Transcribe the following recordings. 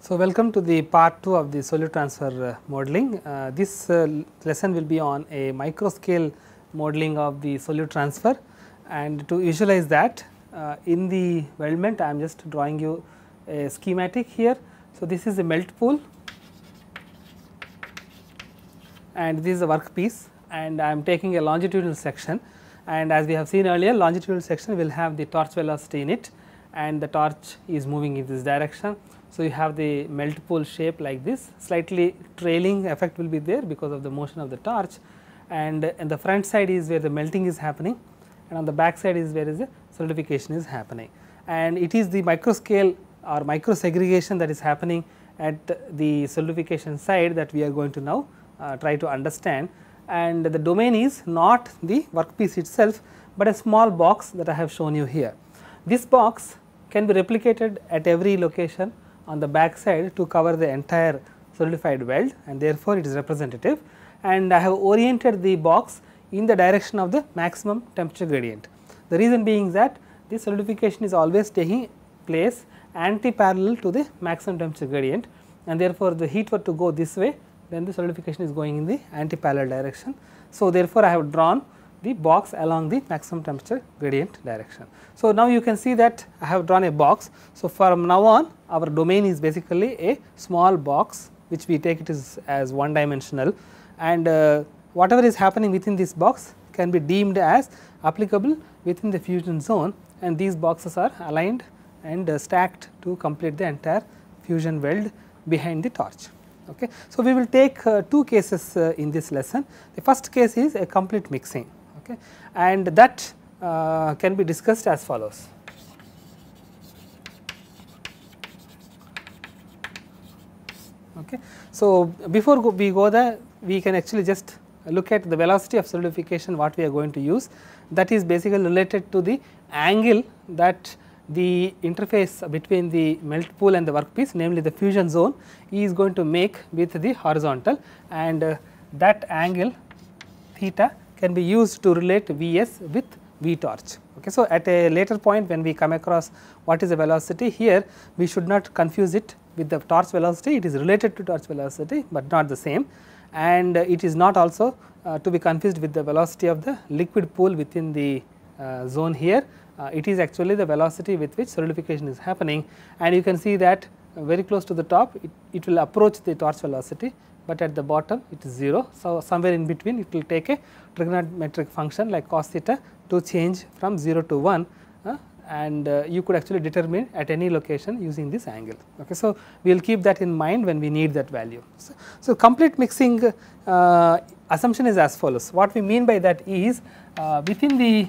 So, welcome to the part 2 of the solute transfer modeling. This lesson will be on a micro scale modeling of the solute transfer, and to visualize that in the weldment I am just drawing you a schematic here. So, this is a melt pool and this is a workpiece, and I am taking a longitudinal section, and as we have seen earlier, longitudinal section will have the torch velocity in it and the torch is moving in this direction. So, you have the melt pool shape like this, slightly trailing effect will be there because of the motion of the torch, and the front side is where the melting is happening, and on the back side is where the solidification is happening. And it is the micro scale or micro segregation that is happening at the solidification side that we are going to now try to understand. And the domain is not the workpiece itself, but a small box that I have shown you here. This box can be replicated at every location on the back side to cover the entire solidified weld, and therefore, it is representative, and I have oriented the box in the direction of the maximum temperature gradient. The reason being that the solidification is always taking place anti-parallel to the maximum temperature gradient, and therefore, the heat were to go this way, then the solidification is going in the anti-parallel direction. So, therefore, I have drawn the box along the maximum temperature gradient direction. So, now you can see that I have drawn a box. So, from now on our domain is basically a small box which we take it as one dimensional, and whatever is happening within this box can be deemed as applicable within the fusion zone, and these boxes are aligned and stacked to complete the entire fusion weld behind the torch. Okay. So, we will take two cases in this lesson. The first case is a complete mixing, okay, and that can be discussed as follows. Okay. So, before we go there, we can actually just look at the velocity of solidification what we are going to use, that is basically related to the angle that the interface between the melt pool and the workpiece, namely the fusion zone, is going to make with the horizontal, and that angle theta can be used to relate Vs with V torch. Okay. So, at a later point when we come across what is the velocity here, we should not confuse it with the torch velocity. It is related to torch velocity, but not the same, and it is not also to be confused with the velocity of the liquid pool within the zone here. It is actually the velocity with which solidification is happening, and you can see that very close to the top it will approach the torch velocity, but at the bottom it is 0. So, somewhere in between it will take a trigonometric function like cos theta to change from 0 to 1, and you could actually determine at any location using this angle. Okay. So, we will keep that in mind when we need that value. So, complete mixing assumption is as follows. What we mean by that is within the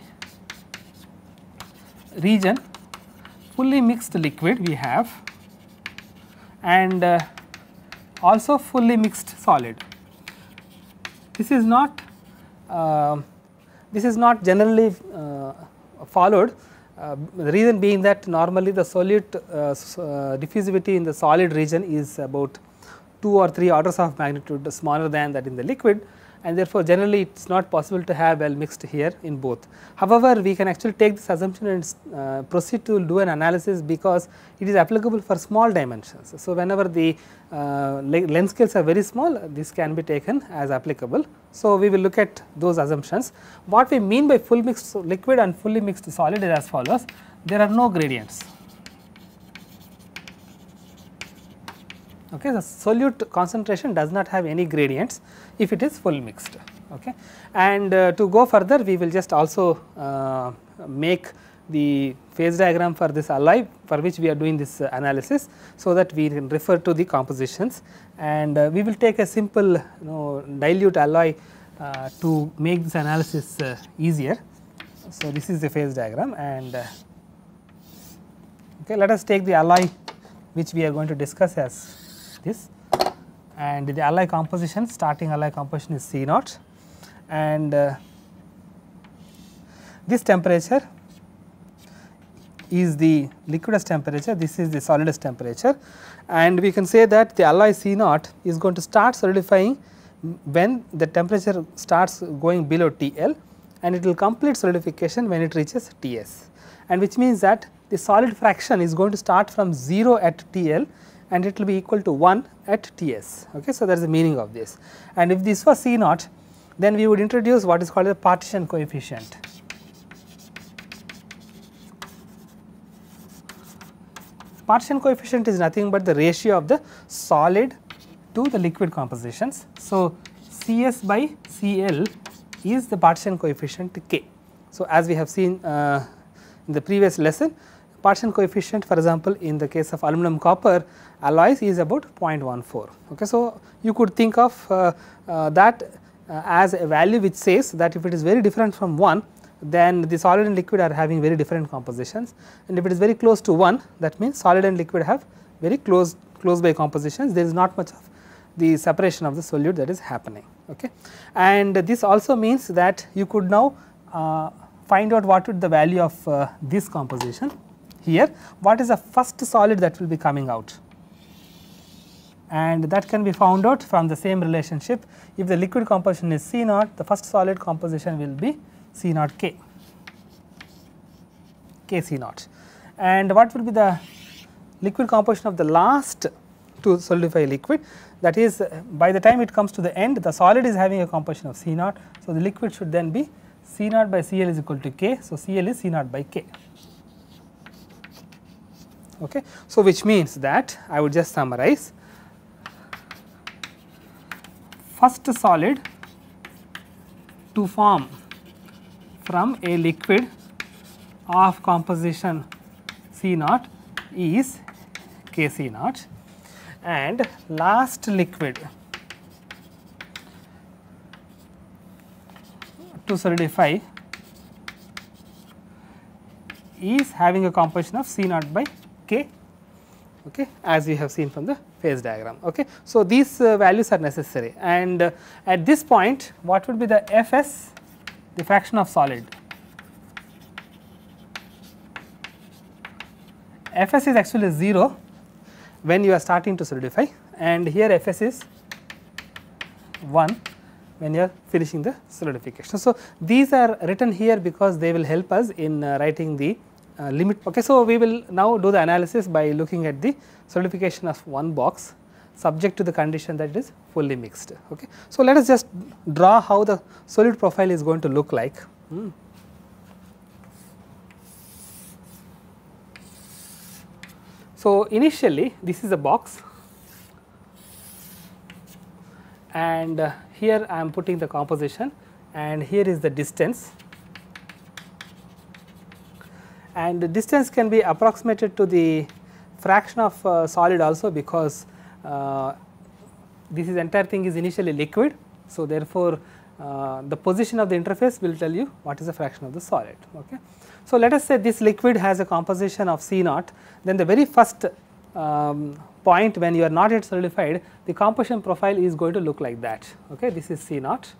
region fully mixed liquid we have, and also fully mixed solid. This is not generally followed. The reason being that normally the solute diffusivity in the solid region is about 2 or 3 orders of magnitude smaller than that in the liquid, and therefore, generally it is not possible to have well mixed here in both. However, we can actually take this assumption and proceed to do an analysis because it is applicable for small dimensions. So, whenever the length scales are very small, this can be taken as applicable. So, we will look at those assumptions. What we mean by full mixed liquid and fully mixed solid is as follows. There are no gradients. Okay, the solute concentration does not have any gradients if it is full mixed. Okay. And to go further, we will just also make the phase diagram for this alloy for which we are doing this analysis, so that we can refer to the compositions, and we will take a simple dilute alloy to make this analysis easier. So, this is the phase diagram, and okay, let us take the alloy which we are going to discuss as this, and the alloy composition, starting alloy composition is C0, and this temperature is the liquidus temperature, this is the solidus temperature, and we can say that the alloy C0 is going to start solidifying when the temperature starts going below TL, and it will complete solidification when it reaches TS, and which means that the solid fraction is going to start from 0 at TL and it will be equal to 1 at Ts. Okay. So, that is the meaning of this, and if this was C naught, then we would introduce what is called a partition coefficient. Partition coefficient is nothing but the ratio of the solid to the liquid compositions. So, Cs by Cl is the partition coefficient K. So, as we have seen in the previous lesson, partition coefficient, for example, in the case of aluminum copper alloys is about 0.14. Okay. So, you could think of that as a value which says that if it is very different from 1, then the solid and liquid are having very different compositions, and if it is very close to 1, that means solid and liquid have very close by compositions. There is not much of the separation of the solute that is happening. Okay. And this also means that you could now find out what would the value of this composition here, what is the first solid that will be coming out, and that can be found out from the same relationship. If the liquid composition is C naught, the first solid composition will be C naught K, K C naught, and what will be the liquid composition of the last to solidify liquid, that is by the time it comes to the end, the solid is having a composition of C naught. So, the liquid should then be C naught by Cl is equal to K. So, Cl is C naught by K. Okay. So, which means that I would just summarize, first solid to form from a liquid of composition C naught is K C naught, and last liquid to solidify is having a composition of C naught by K, okay, as we have seen from the phase diagram. Okay. So, these values are necessary, and at this point what would be the Fs, the fraction of solid. Fs is actually 0 when you are starting to solidify, and here Fs is 1 when you are finishing the solidification. So, these are written here because they will help us in writing the limit. Okay. So, we will now do the analysis by looking at the solidification of one box subject to the condition that it is fully mixed. Okay. So, let us just draw how the solute profile is going to look like. So, initially this is a box, and here I am putting the composition, and here is the distance, and the distance can be approximated to the fraction of solid also, because this is entire thing is initially liquid. So, therefore, the position of the interface will tell you what is the fraction of the solid. Okay. So, let us say this liquid has a composition of C naught, then the very first point when you are not yet solidified, the composition profile is going to look like that. Okay. This is C naught,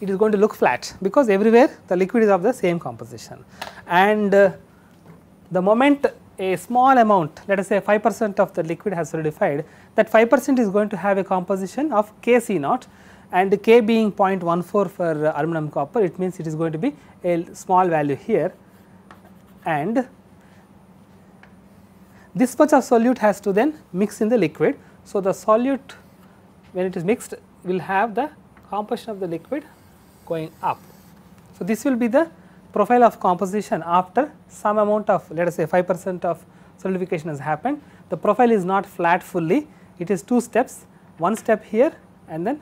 it is going to look flat because everywhere the liquid is of the same composition, and the moment a small amount, let us say 5% of the liquid has solidified, that 5% is going to have a composition of K C naught, and K being 0.14 for aluminum copper, it means it is going to be a small value here, and this much of solute has to then mix in the liquid. So, the solute when it is mixed will have the composition of the liquid going up. So, this will be the profile of composition after some amount of, let us say 5% of solidification has happened. The profile is not flat fully, it is two steps, one step here and then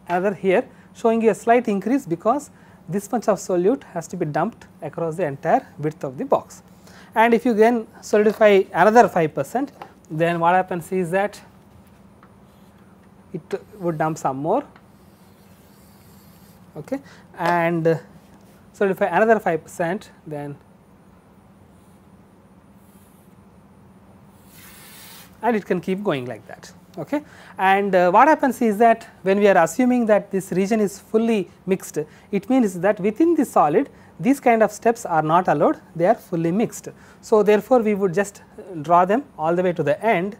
another here, showing you a slight increase because this much of solute has to be dumped across the entire width of the box. And if you then solidify another 5%, then what happens is that it would dump some more, okay, and solidify another 5%, then and it can keep going like that. Okay. And what happens is that when we are assuming that this region is fully mixed, it means that within the solid these kind of steps are not allowed, they are fully mixed. So, therefore, we would just draw them all the way to the end.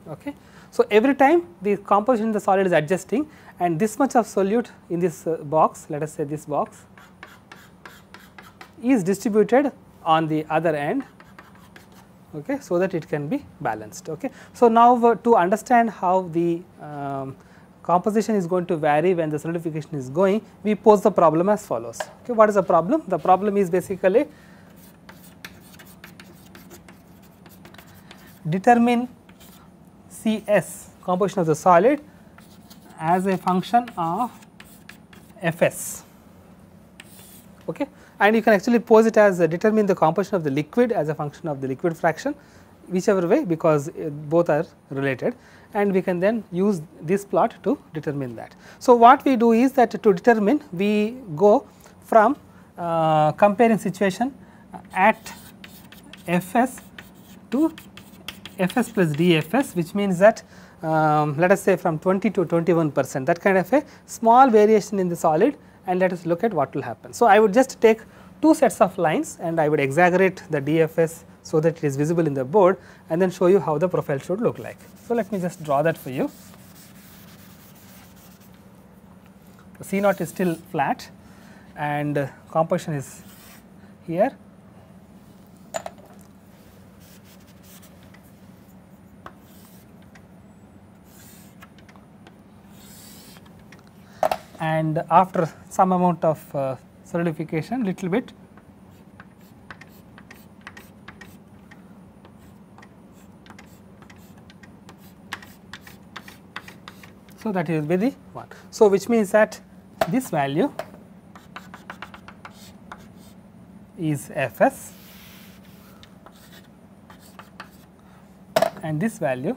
Okay. So, every time the composition in the solid is adjusting, and this much of solute in this box, let us say this box is distributed on the other end, okay, so that it can be balanced. Okay. So, now to understand how the composition is going to vary when the solidification is going, we pose the problem as follows. Okay. What is the problem? The problem is basically determine Cs, composition of the solid, as a function of Fs, okay. And you can actually pose it as determine the composition of the liquid as a function of the liquid fraction, whichever way, because both are related, and we can then use this plot to determine that. So, what we do is that to determine, we go from comparing situation at Fs to Fs plus dFs, which means that let us say from 20 to 21%, that kind of a small variation in the solid, and let us look at what will happen. So, I would just take two sets of lines and I would exaggerate the dFs so that it is visible in the board, and then show you how the profile should look like. So, let me just draw that for you. The C naught is still flat and composition is here. And after some amount of solidification, little bit, so that will be the one. So, which means that this value is Fs and this value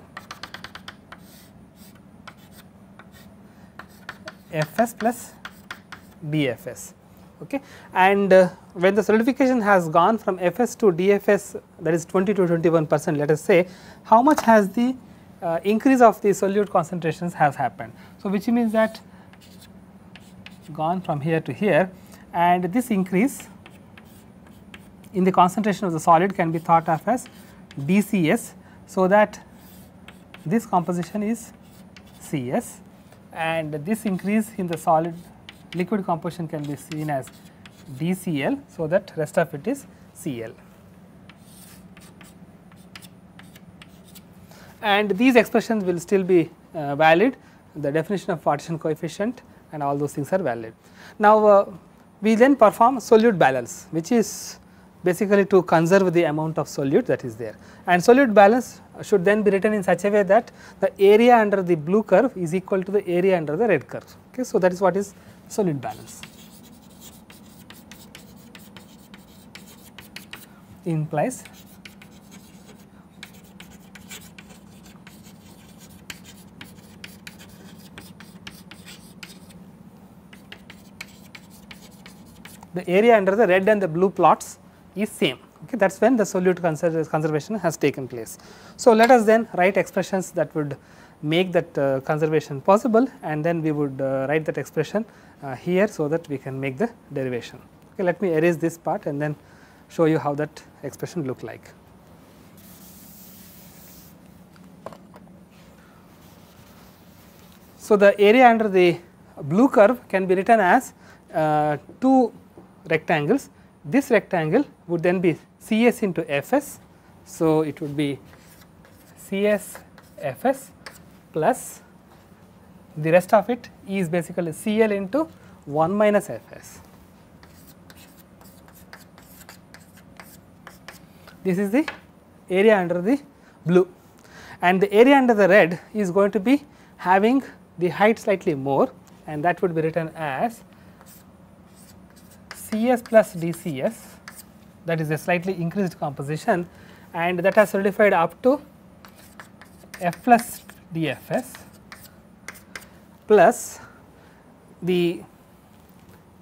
Fs plus dFs, okay. And when the solidification has gone from Fs to dFs, that is 20 to 21%, let us say, how much has the increase of the solute concentrations has happened. So, which means that gone from here to here, and this increase in the concentration of the solid can be thought of as dCs. So, that this composition is Cs, and this increase in the solid liquid composition can be seen as dCl. So, that rest of it is Cl. And these expressions will still be valid, the definition of partition coefficient and all those things are valid. Now, we then perform solute balance, which is basically to conserve the amount of solute that is there, and solute balance should then be written in such a way that the area under the blue curve is equal to the area under the red curve. Okay. So, that is what is solute balance. Implies the area under the red and the blue plots is same. Okay, that is when the solute conservation has taken place. So, let us then write expressions that would make that conservation possible, and then we would write that expression here, so that we can make the derivation. Okay, let me erase this part and then show you how that expression look like. So, the area under the blue curve can be written as two rectangles. This rectangle would then be Cs into Fs. So, it would be Cs Fs plus the rest of it is basically Cl into 1 minus Fs. This is the area under the blue, and the area under the red is going to be having the height slightly more, and that would be written as Cs plus dCs, that is a slightly increased composition, and that has solidified up to F plus dFs plus the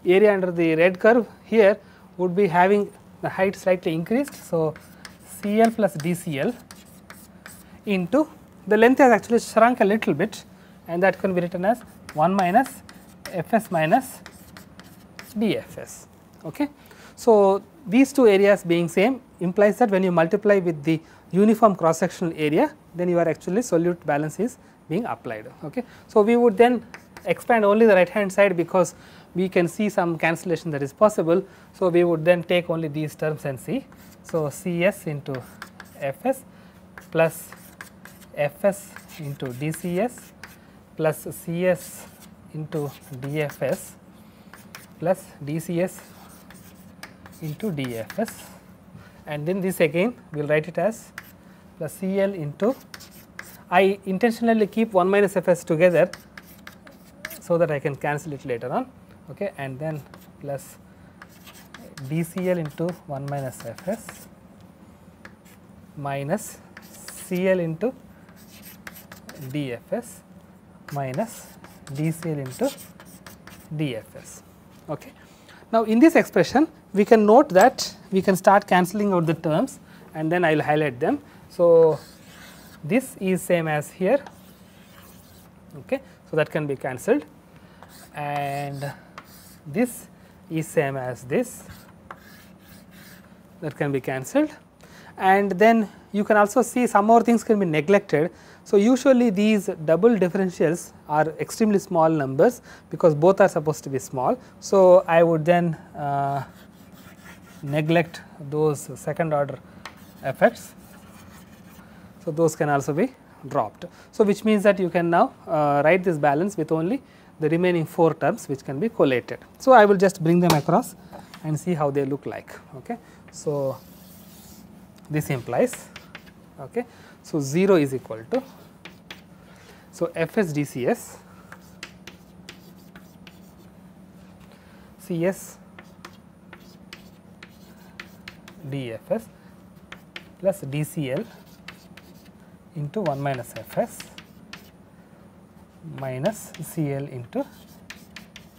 area under the red curve here would be having the height slightly increased. So, Cl plus dCl into the length has actually shrunk a little bit, and that can be written as 1 minus Fs minus dFs. Okay. So, these two areas being same implies that when you multiply with the uniform cross sectional area, then you are actually solute balance is being applied. Okay. So, we would then expand only the right hand side, because we can see some cancellation that is possible. So, we would then take only these terms and see. So, Cs into Fs plus Fs into dCs plus Cs into dFs plus dCs into dFs, and then this again we will write it as plus Cl into, I intentionally keep 1 minus Fs together so that I can cancel it later on, okay, and then plus dCl into 1 minus Fs minus Cl into dFs minus dCl into dFs. Okay. Now, in this expression we can note that we can start cancelling out the terms and then I will highlight them. So, this is same as here, okay. So, that can be cancelled, and this is same as this, that can be cancelled, and then you can also see some more things can be neglected. So, usually these double differentials are extremely small numbers because both are supposed to be small. So, I would then neglect those second order effects. So, those can also be dropped. So, which means that you can now write this balance with only the remaining 4 terms which can be collated. So, I will just bring them across and see how they look like. Okay. So, this implies, okay. So, 0 is equal to, so Fs dCs Cs dFs plus dCl into 1 minus Fs minus Cl into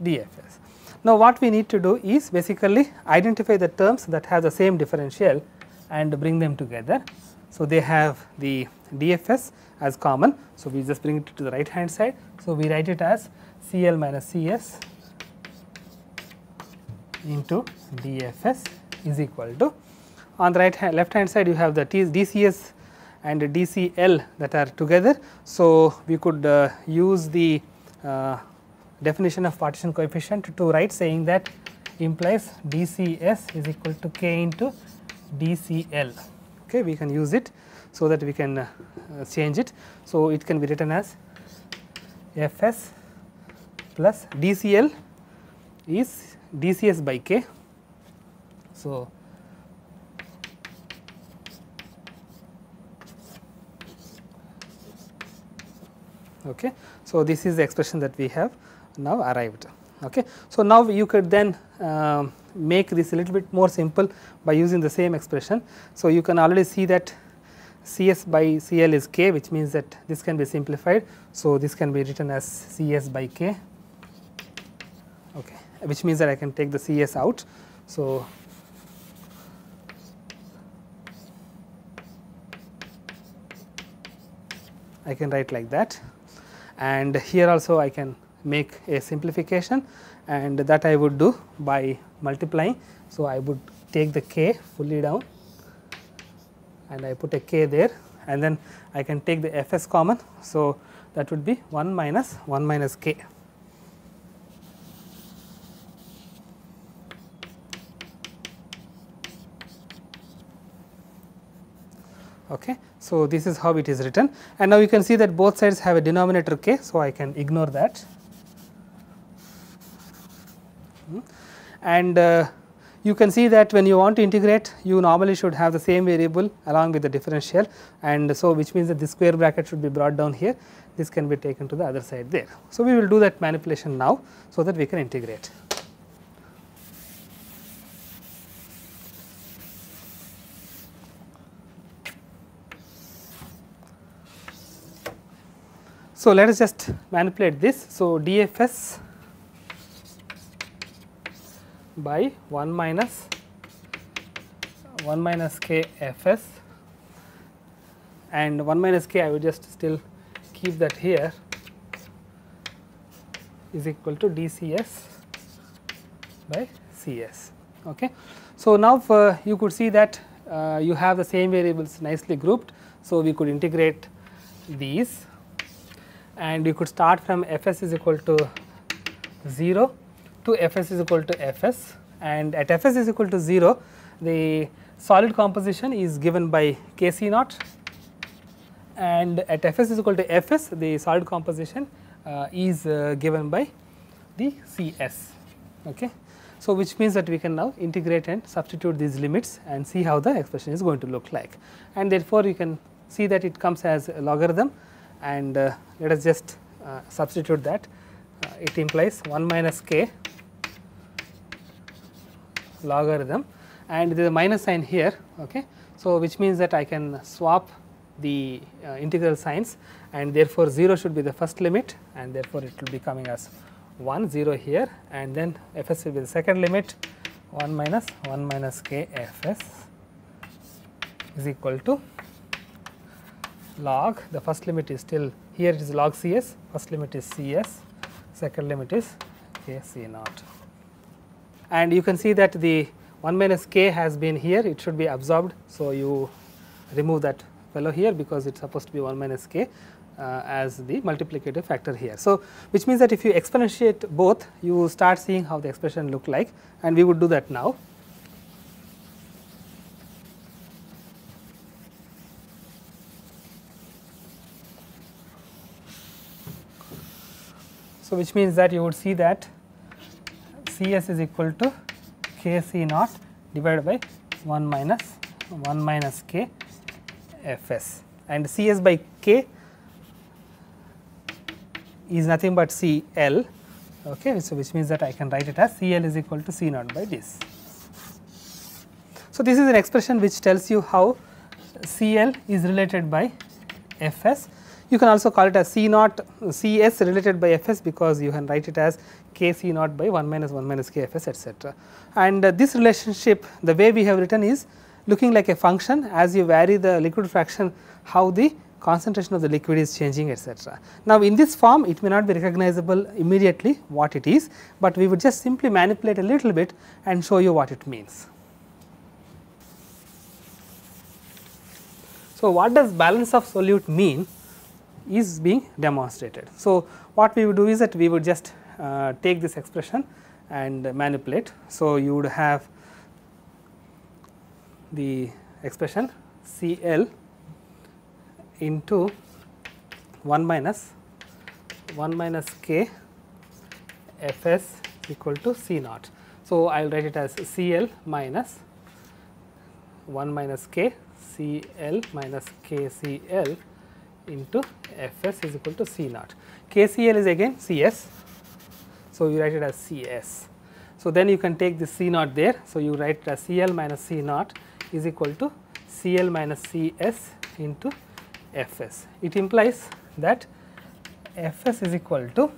dFs. Now, what we need to do is basically identify the terms that have the same differential and bring them together. So, they have the dFs as common. So, we just bring it to the right hand side. So, we write it as Cl minus Cs into dFs is equal to, on the left hand side you have the dCs and dCl that are together. So, we could use the definition of partition coefficient to write, saying that implies dCs is equal to k into dCl. Okay, we can use it so that we can change it. So, it can be written as Fs plus dCl is dCs by k. So, okay. So, this is the expression that we have now arrived. Okay. So, now you could then make this a little bit more simple by using the same expression. So, you can already see that Cs by Cl is k, which means that this can be simplified. So, this can be written as Cs by k, okay, which means that I can take the Cs out. So, I can write like that, and here also I can make a simplification, and that I would do by multiplying. So, I would take the k fully down and I put a k there, and then I can take the Fs common. So, that would be 1 minus k. Okay. So, this is how it is written, and now you can see that both sides have a denominator k. So, I can ignore that, and you can see that when you want to integrate, you normally should have the same variable along with the differential, and so which means that the square bracket should be brought down here. This can be taken to the other side there. So, we will do that manipulation now so that we can integrate. So, let us just manipulate this. So, dFs by 1 minus k Fs, and 1 minus k I will just still keep that here, is equal to dCs by Cs. Okay. So, now you could see that you have the same variables nicely grouped. So, we could integrate these, and you could start from Fs is equal to 0 to Fs is equal to Fs, and at Fs is equal to 0 the solid composition is given by Kc naught, and at Fs is equal to Fs the solid composition is given by the Cs. Okay. So, which means that we can now integrate and substitute these limits and see how the expression is going to look like, and therefore, you can see that it comes as a logarithm, and let us just substitute that. It implies 1 minus k logarithm, and there is a minus sign here. Okay. So, which means that I can swap the integral signs, and therefore, 0 should be the first limit, and therefore, it will be coming as 1 0 here, and then Fs will be the second limit 1 minus k Fs is equal to log, the first limit is still here, it is log Cs, first limit is Cs, second limit is Kc naught. And you can see that the 1 minus k has been here, it should be absorbed. So, you remove that fellow here because it is supposed to be 1 minus k as the multiplicative factor here. So, which means that if you exponentiate both, you start seeing how the expression look like, and we would do that now. So, which means that you would see that Cs is equal to Kc naught divided by 1 minus k Fs, and Cs by k is nothing but Cl. Okay. So, which means that I can write it as Cl is equal to C naught by this. So, this is an expression which tells you how Cl is related by Fs. You can also call it as C naught Cs related by Fs, because you can write it as Kc naught by 1 minus k Fs, etc. And this relationship, the way we have written, is looking like a function. As you vary the liquid fraction, how the concentration of the liquid is changing, etc. Now, in this form it may not be recognizable immediately what it is, but we would just simply manipulate a little bit and show you what it means. So, what does balance of solute mean is being demonstrated. So, what we would do is that we would just take this expression and manipulate. So, you would have the expression Cl into 1 minus k Fs equal to C naught. So, I will write it as Cl minus 1 minus k Cl minus KCl into Fs is equal to C naught. KCl is again Cs. So, you write it as Cs. So, then you can take the C naught there. So, you write it as Cl minus C naught is equal to Cl minus Cs into Fs. It implies that Fs is equal to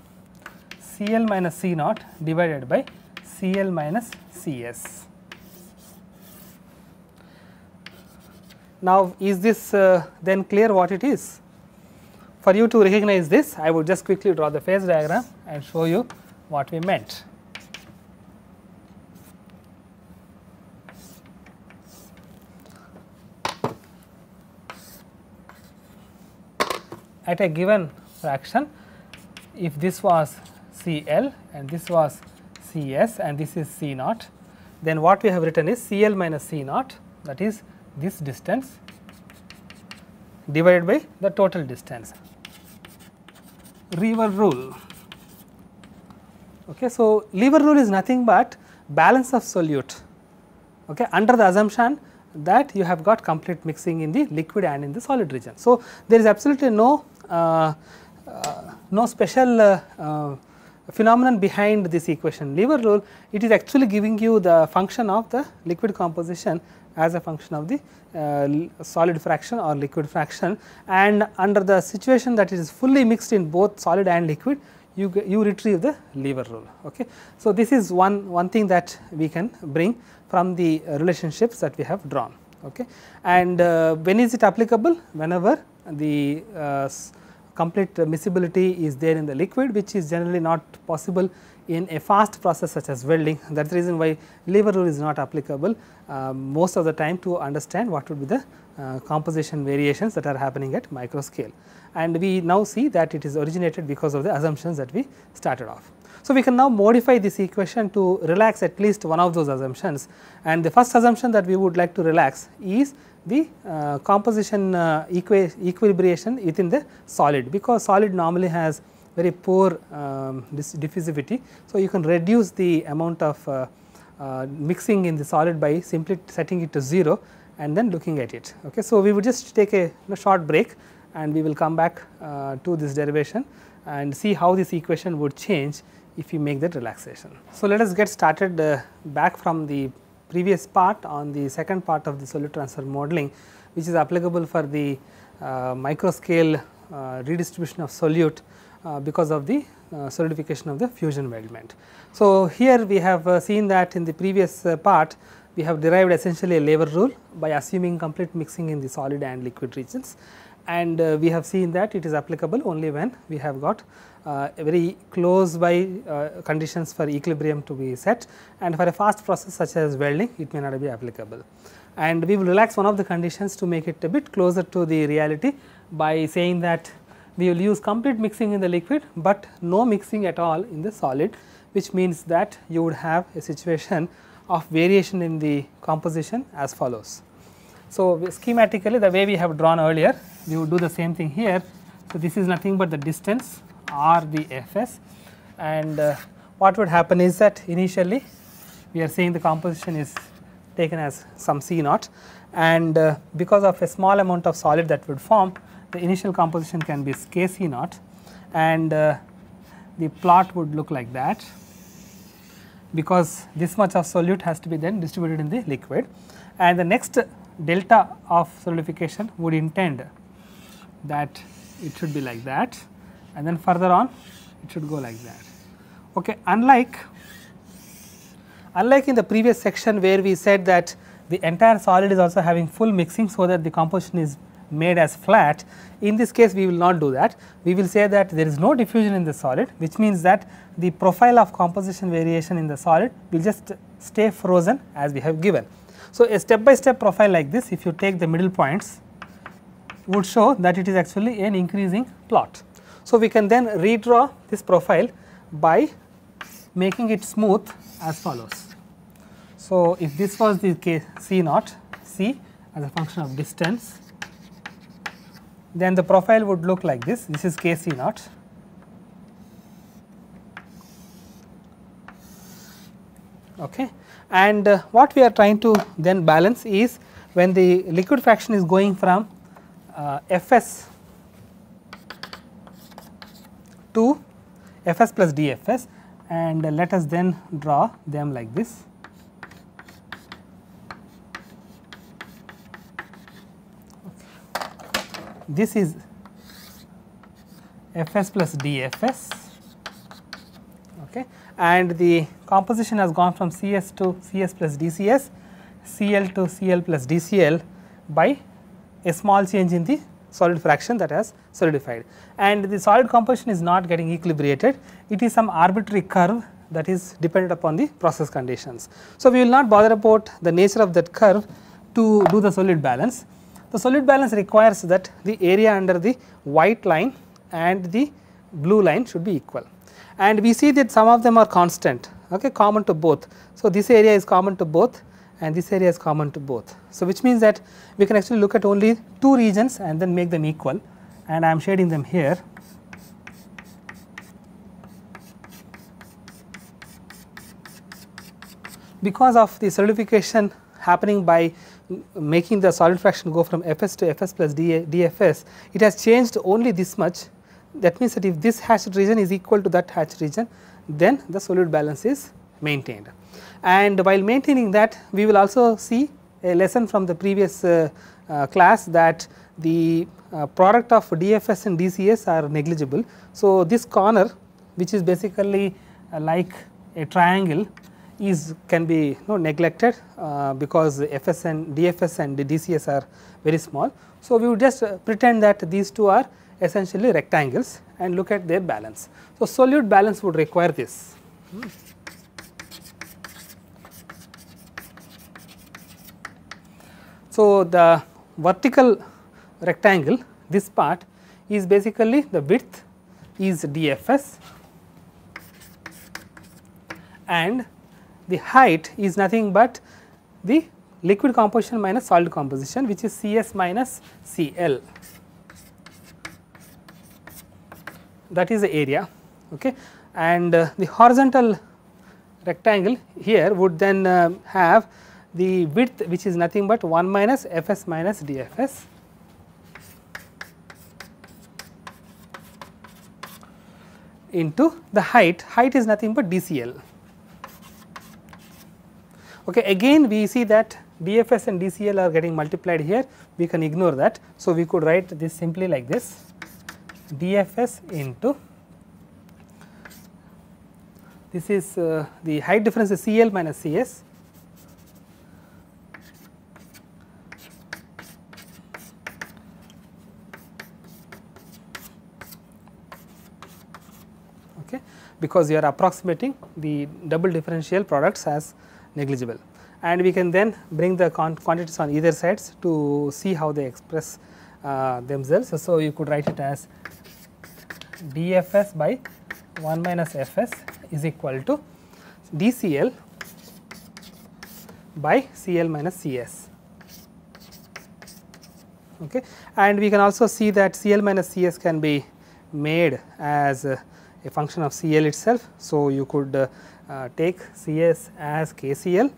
Cl minus C naught divided by Cl minus Cs. Now, is this then clear what it is? For you to recognize this, I would just quickly draw the phase diagram and show you what we meant. At a given fraction, if this was Cl and this was Cs and this is C naught, then what we have written is Cl minus C naught, that is this distance divided by the total distance. Lever rule. Okay, so, lever rule is nothing but balance of solute, okay, under the assumption that you have got complete mixing in the liquid and in the solid region. So, there is absolutely no special phenomenon behind this equation. Lever rule, it is actually giving you the function of the liquid composition as a function of the solid fraction or liquid fraction, and under the situation that it is fully mixed in both solid and liquid, you retrieve the lever rule. Okay. So, this is one thing that we can bring from the relationships that we have drawn. Okay. And when is it applicable? Whenever the complete miscibility is there in the liquid, which is generally not possible in a fast process such as welding. That is the reason why lever rule is not applicable most of the time to understand what would be the composition variations that are happening at micro scale. And we now see that it is originated because of the assumptions that we started off. So, we can now modify this equation to relax at least one of those assumptions, and the first assumption that we would like to relax is the composition equilibration within the solid, because solid normally has very poor diffusivity. So, you can reduce the amount of mixing in the solid by simply setting it to 0 and then looking at it. Okay. So, we would just take a short break and we will come back to this derivation and see how this equation would change if you make that relaxation. So, let us get started back from the previous part on the second part of the solute transfer modeling, which is applicable for the micro scale redistribution of solute because of the solidification of the fusion weldment. So, here we have seen that in the previous part we have derived essentially a lever rule by assuming complete mixing in the solid and liquid regions, and we have seen that it is applicable only when we have got very close by conditions for equilibrium to be set, and for a fast process such as welding it may not be applicable. And we will relax one of the conditions to make it a bit closer to the reality by saying that we will use complete mixing in the liquid, but no mixing at all in the solid, which means that you would have a situation of variation in the composition as follows. So, schematically the way we have drawn earlier, we would do the same thing here. So, this is nothing but the distance or the Fs, and what would happen is that initially we are saying the composition is taken as some C naught, and because of a small amount of solid that would form, the initial composition can be K C naught, and the plot would look like that, because this much of solute has to be then distributed in the liquid, and the next delta of solidification would intend that it should be like that, and then further on it should go like that. Okay. Unlike in the previous section where we said that the entire solid is also having full mixing, so that the composition is made as flat, in this case we will not do that. We will say that there is no diffusion in the solid, which means that the profile of composition variation in the solid will just stay frozen as we have given. So, a step by step profile like this, if you take the middle points, would show that it is actually an increasing plot. So, we can then redraw this profile by making it smooth as follows. So, if this was the case C naught, C as a function of distance, then the profile would look like this. This is K C naught. Okay. And what we are trying to then balance is when the liquid fraction is going from Fs to Fs plus dFs, and let us then draw them like this. This is Fs plus dFs, okay, and the composition has gone from Cs to Cs plus dCs, Cl to Cl plus dCl by a small change in the solid fraction that has solidified, and the solid composition is not getting equilibrated. It is some arbitrary curve that is dependent upon the process conditions. So, we will not bother about the nature of that curve to do the solid balance. The solid balance requires that the area under the white line and the blue line should be equal, and we see that some of them are constant, okay, common to both. So, this area is common to both and this area is common to both. So, which means that we can actually look at only two regions and then make them equal, and I am shading them here. Because of the solidification happening by making the solid fraction go from Fs to Fs plus dFs, it has changed only this much. That means that if this hatched region is equal to that hatched region, then the solute balance is maintained. And while maintaining that, we will also see a lesson from the previous class that the product of dFs and dCs are negligible. So, this corner, which is basically like a triangle, can be neglected because FS and DFS and DCS are very small. So, we would just pretend that these two are essentially rectangles and look at their balance. So, solute balance would require this. So, the vertical rectangle, this part is basically the width is dfs and the height is nothing but the liquid composition minus solid composition, which is Cs minus Cl, that is the area, okay. And the horizontal rectangle here would then have the width, which is nothing but 1 minus Fs minus dfs into the height is nothing but dCl. Okay, again we see that dfs and dCl are getting multiplied here, we can ignore that. So, we could write this simply like this, dfs into, this is the height difference is Cl minus Cs okay, because you are approximating the double differential products as negligible, and we can then bring the quantities on either sides to see how they express themselves. So, you could write it as dfs by 1 minus Fs is equal to dCl by Cl minus Cs, okay. And we can also see that Cl minus Cs can be made as a function of Cl itself. So, you could take Cs as KCl,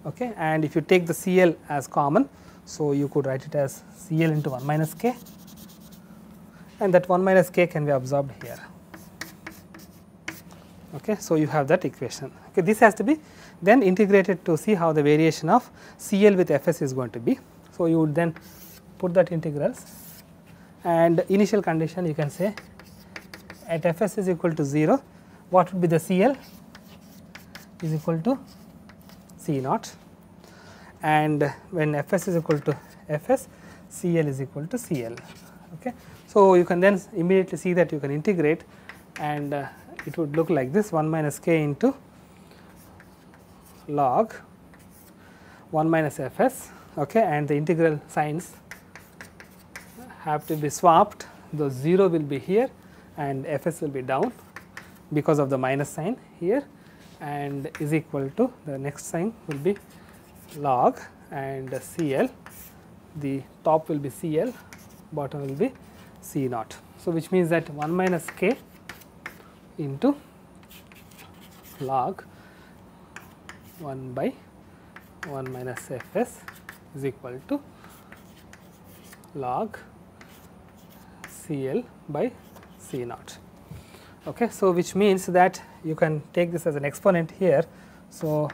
okay, and if you take the Cl as common, so you could write it as Cl into 1 minus K, and that 1 minus K can be absorbed here, okay. So, you have that equation, okay. This has to be then integrated to see how the variation of Cl with Fs is going to be. So, you would then put that integrals, and initial condition you can say at Fs is equal to 0, what would be the Cl is equal to C naught, and when Fs is equal to Fs, Cl is equal to Cl, okay. So, you can then immediately see that you can integrate, and it would look like this, 1 minus K into log 1 minus Fs, okay, and the integral signs have to be swapped, the 0 will be here and Fs will be down because of the minus sign here, and is equal to, the next sign will be log and Cl, the top will be Cl, bottom will be C naught. So, which means that 1 minus K into log 1 by 1 minus Fs is equal to log Cl by C naught, okay. So, which means that you can take this as an exponent here. So,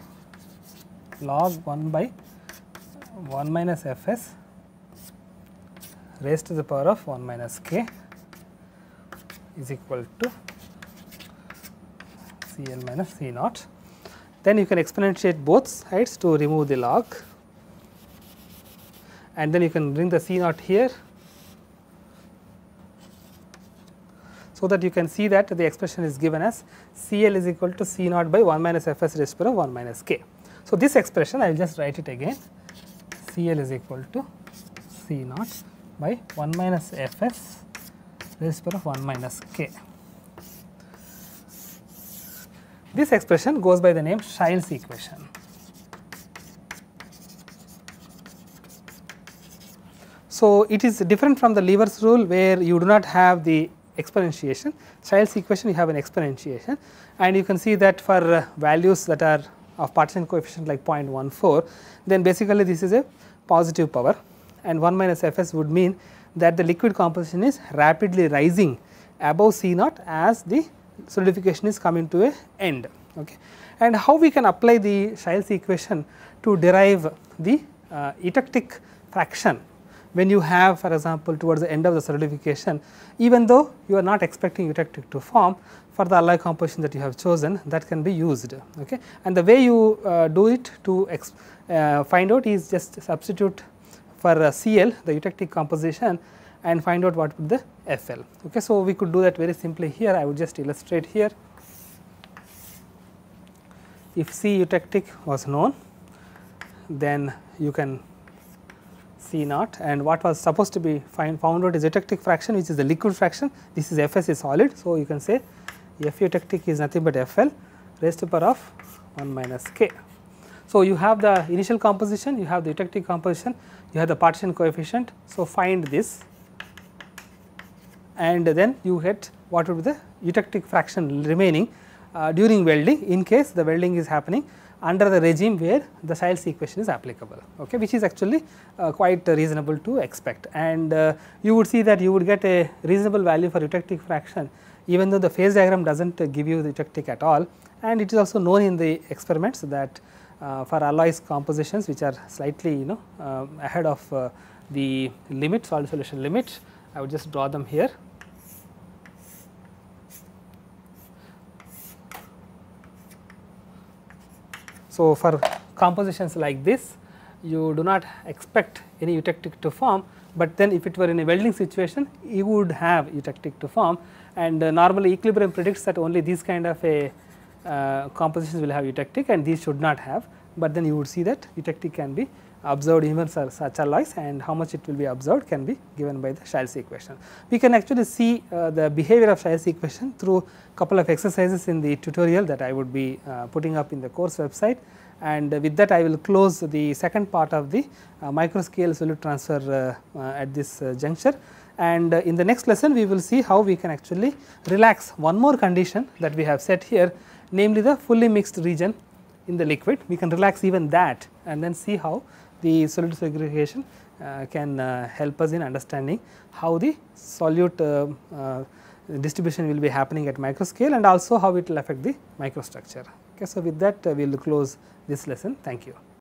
log 1 by 1 minus Fs raised to the power of 1 minus K is equal to Cl minus C naught. Then you can exponentiate both sides to remove the log, and then you can bring the C naught here, so that you can see that the expression is given as Cl is equal to C naught by 1 minus Fs raised to the power of 1 minus K. So, this expression I will just write it again, Cl is equal to C naught by 1 minus Fs raised to the power of 1 minus K. This expression goes by the name Scheil's equation. So, it is different from the Lever's rule, where you do not have the exponentiation. Scheil's equation, you have an exponentiation, and you can see that for values that are of partition coefficient like 0.14, then basically this is a positive power, and 1 minus Fs would mean that the liquid composition is rapidly rising above C naught as the solidification is coming to a end, okay. And how we can apply the Scheil's equation to derive the eutectic fraction when you have, for example, towards the end of the solidification, even though you are not expecting eutectic to form, for the alloy composition that you have chosen, that can be used, okay. And the way you do it to find out is just substitute for Cl, the eutectic composition, and find out what would be the Fl. Okay, so we could do that very simply here. I would just illustrate here. If C eutectic was known, then you can C naught, and what was supposed to be found out is eutectic fraction, which is the liquid fraction. This is Fs is solid, so you can say F eutectic is nothing but Fl raised to the power of 1 minus k. So you have the initial composition, you have the eutectic composition, you have the partition coefficient. So find this, and then you get what would be the eutectic fraction remaining during welding, in case the welding is happening under the regime where the Child's equation is applicable, okay, which is actually quite reasonable to expect. And you would see that you would get a reasonable value for eutectic fraction, even though the phase diagram does not give you the eutectic at all. And it is also known in the experiments that for alloys compositions which are slightly ahead of the limit, solid solution limit, I would just draw them here. So, for compositions like this, you do not expect any eutectic to form, but then if it were in a welding situation, you would have eutectic to form, and normally equilibrium predicts that only these kind of a compositions will have eutectic and these should not have, but then you would see that eutectic can be observed even for such alloys, and how much it will be observed can be given by the Child's equation. We can actually see the behavior of Child's equation through couple of exercises in the tutorial that I would be putting up in the course website, and with that I will close the second part of the microscale solute transfer at this juncture. And in the next lesson we will see how we can actually relax one more condition that we have set here, namely the fully mixed region in the liquid. We can relax even that and then see how the solute segregation can help us in understanding how the solute distribution will be happening at microscale, and also how it will affect the microstructure. Okay, so with that we will close this lesson. Thank you.